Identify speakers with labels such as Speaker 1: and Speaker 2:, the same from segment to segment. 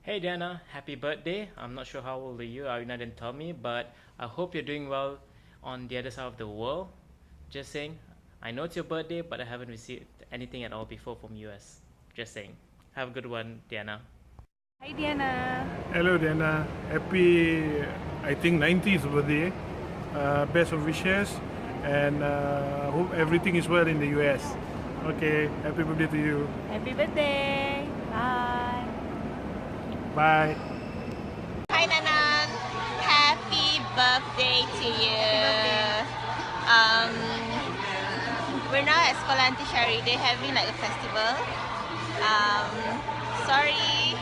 Speaker 1: Hey Diana, happy birthday. I'm not sure how old are you, Arina didn't tell me, but I hope you're doing well on the other side of the world. Just saying, I know it's your birthday, but I haven't received anything at all before from US. Just saying. Have a good one, Diana.
Speaker 2: Hi Diana.
Speaker 3: Hello Diana, happy I think 90th birthday. Best of wishes and hope everything is well in the US. Okay, happy birthday to you.
Speaker 2: Happy birthday. Bye.
Speaker 3: Bye.
Speaker 4: Hi Nanan, happy birthday to you. Um, we're now at Sekolah Aunty Syari. They're having like a festival. Sorry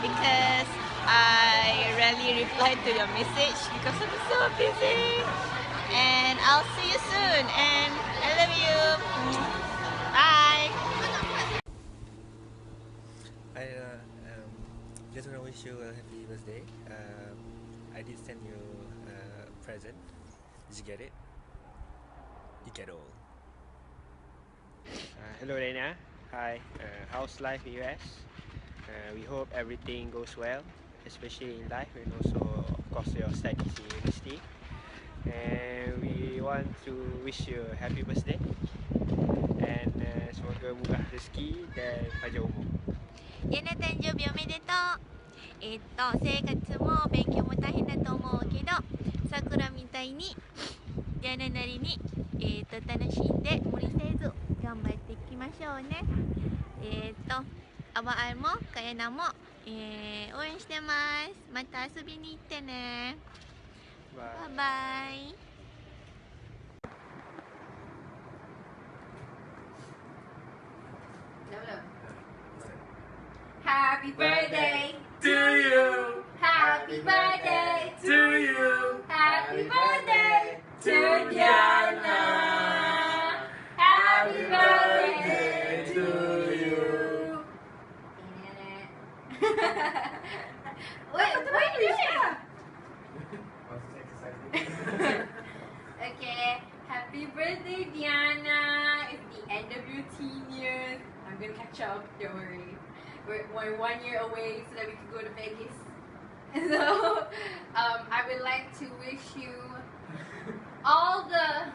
Speaker 4: because I rarely replied to your message because I'm so busy. And I'll see you soon. And I love you. Bye.
Speaker 5: I just want to wish you a happy birthday. I did send you a present. Did you get it? You get all.
Speaker 6: Hello Dana. Hi. How's life in US? We hope everything goes well, especially in life and also of course your studies in university. And we want to wish you a happy birthday. And semoga murah rezeki dan panjang umur.
Speaker 4: やな誕生日おめでとう。生活も勉強も大変だと思うけど、さくらみたいにやななりに、楽しんで無理せず頑張っていきましょうね。アバアイもかやなも、応援してます。また遊びに行ってね。バイバイ。
Speaker 2: Happy birthday
Speaker 3: To you,
Speaker 2: Happy birthday
Speaker 3: to you,
Speaker 2: Happy birthday to Diana. Happy birthday to you. Wait, Okay, happy birthday Diana. It's the end of your teen years. I'm gonna catch up, don't worry. We're 1 year away so that we can go to Vegas. So, I would like to wish you all the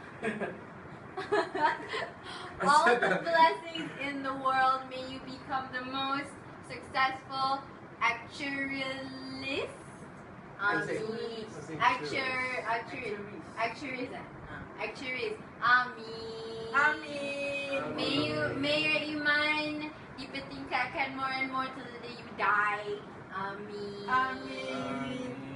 Speaker 2: all the blessings in the world. May you become the most successful actuarialist. Actuaries. Amin. May your iman dipertingkatkan more and more till the day you die. Amin.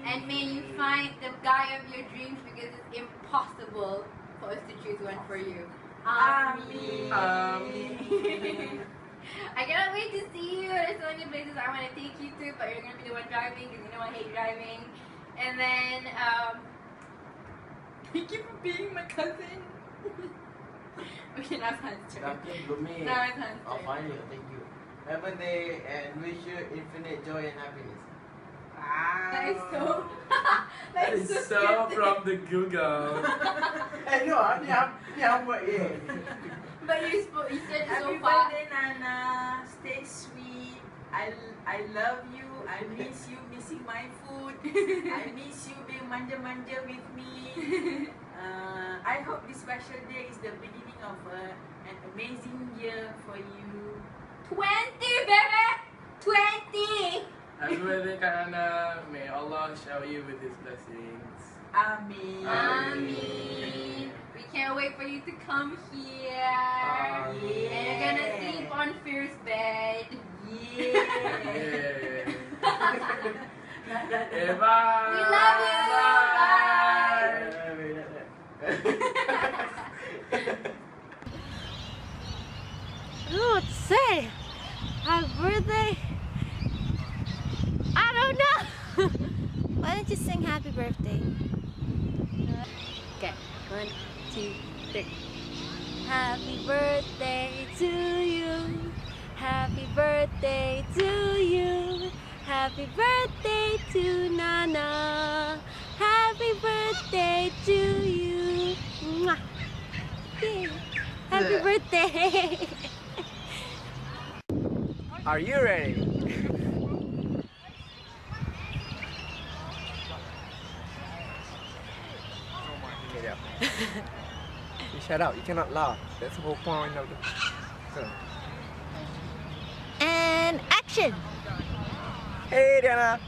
Speaker 2: And may you find the guy of your dreams because it's impossible for us to choose one for you. Amin. I cannot wait to see you. There's so many places I want to take you to, but you're going to be the one driving because you know I hate driving. And then, thank you for being my cousin. Okay, now it's Hans' turn. Now it's Hans' turn.
Speaker 7: Finally, thank you. Have a day and wish you infinite joy and happiness.
Speaker 2: That is so.
Speaker 7: That is so
Speaker 2: scripted.
Speaker 7: from the Google. Hey, no,
Speaker 2: But you said it so
Speaker 8: Happy
Speaker 2: fast.
Speaker 8: birthday, Nana. Stay sweet. I love you. I miss you missing my food. I miss you being manja-manja with me. I hope this special day is the beginning of an amazing year for you.
Speaker 2: 20, baby! 20!
Speaker 7: Happy birthday, Karana. May Allah shower you with His blessings.
Speaker 8: Amen.
Speaker 2: Amin. We can't wait for you to come here. And you're gonna sleep on Fierce bed.
Speaker 7: Yeah. Okay, bye.
Speaker 2: We love you.
Speaker 4: Oh, to say happy birthday. I don't know. Why don't you sing happy birthday? Okay, 1, 2, 3. Happy birthday to you. Happy birthday to you. Happy birthday to Nana. Happy birthday to you. Mwah. Yeah. Happy birthday.
Speaker 6: Are you ready?
Speaker 9: shut up. You cannot laugh. That's the whole point of the film.
Speaker 4: And action!
Speaker 9: Hey Diana.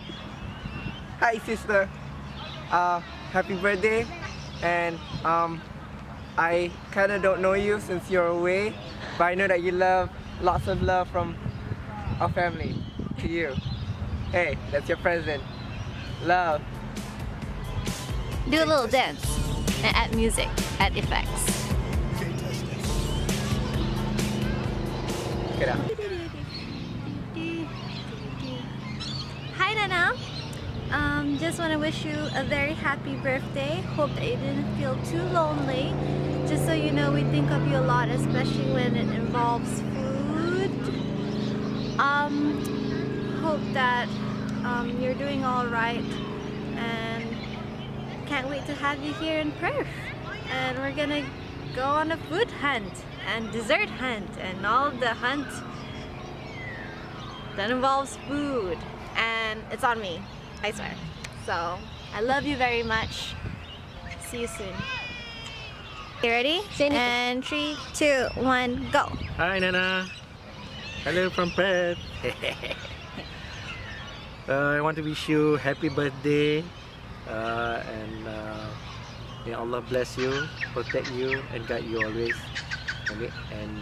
Speaker 9: Hi sister. Happy birthday. And I kind of don't know you since you're away, but I know that you love lots of love from our family to you. Hey, that's your present. Love.
Speaker 4: Do a little dance and add music, add effects.
Speaker 9: Get out.
Speaker 4: Hi Nana. Just want to wish you a very happy birthday. Hope that you didn't feel too lonely. Just so you know, we think of you a lot, especially when it involves food. Hope that you're doing all right, and can't wait to have you here in Perth. And we're gonna go on a food hunt and dessert hunt and all the hunt that involves food. And it's on me, I swear. So I love you very much. See you soon. You ready? And 3, 2, 1, go.
Speaker 5: Hi Nana. Hello from Perth. I want to wish you happy birthday, and may Allah bless you, protect you, and guide you always, and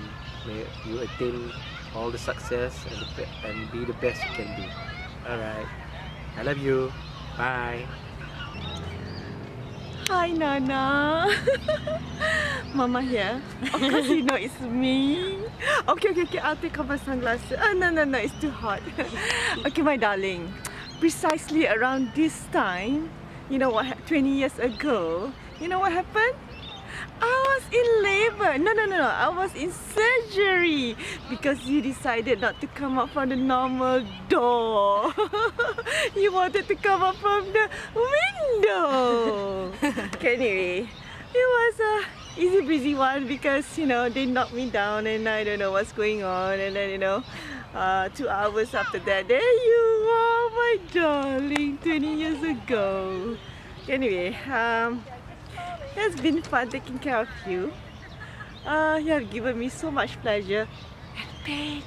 Speaker 5: may you attain all the success and be the best you can be. Alright, I love you. Bye.
Speaker 10: Hi Nana. Mama here. Of course you know it's me. Okay, I'll take off my sunglasses. Oh, no, it's too hot. Okay, my darling. Precisely around this time, you know what, 20 years ago, you know what happened? I was in labor. No. I was in surgery because you decided not to come out from the normal door. You wanted to come out from the window. Okay, anyway, it was a easy breezy one because, you know, they knocked me down and I don't know what's going on, and then, you know, 2 hours after that, there you are, my darling, 20 years ago. Anyway, it's been fun taking care of you. You have given me so much pleasure and pain.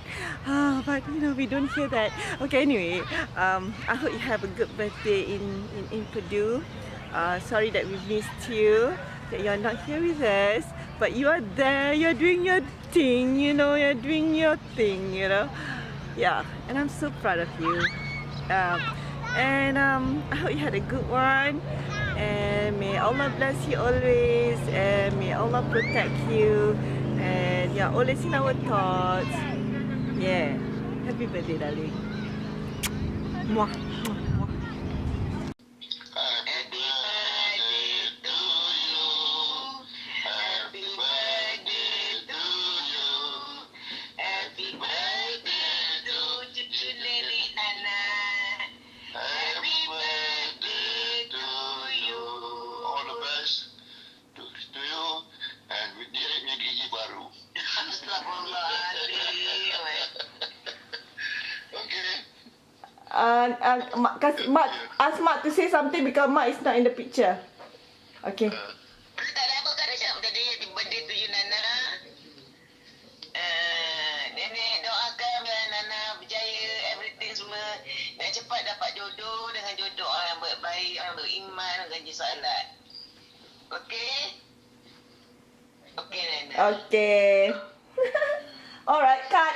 Speaker 10: But you know, we don't hear that. Okay, anyway, I hope you have a good birthday in Purdue. Sorry that we missed you, that you're not here with us. But you are there, you're doing your thing, you know, you're doing your thing, you know. Yeah, and I'm so proud of you. I hope you had a good one. And may Allah bless you always, and may Allah protect you, and yeah, always in our thoughts. Yeah, happy birthday, darling. Mwah. Ask Mak to say something because Mak is not in the picture. Okay.
Speaker 11: Nenek doakan biar Nana berjaya everything semua, dan cepat dapat jodoh dengan jodoh orang yang baik, orang beriman, orang ganjil solat. Okey? Okey Nana.
Speaker 10: Okay. Alright, cut.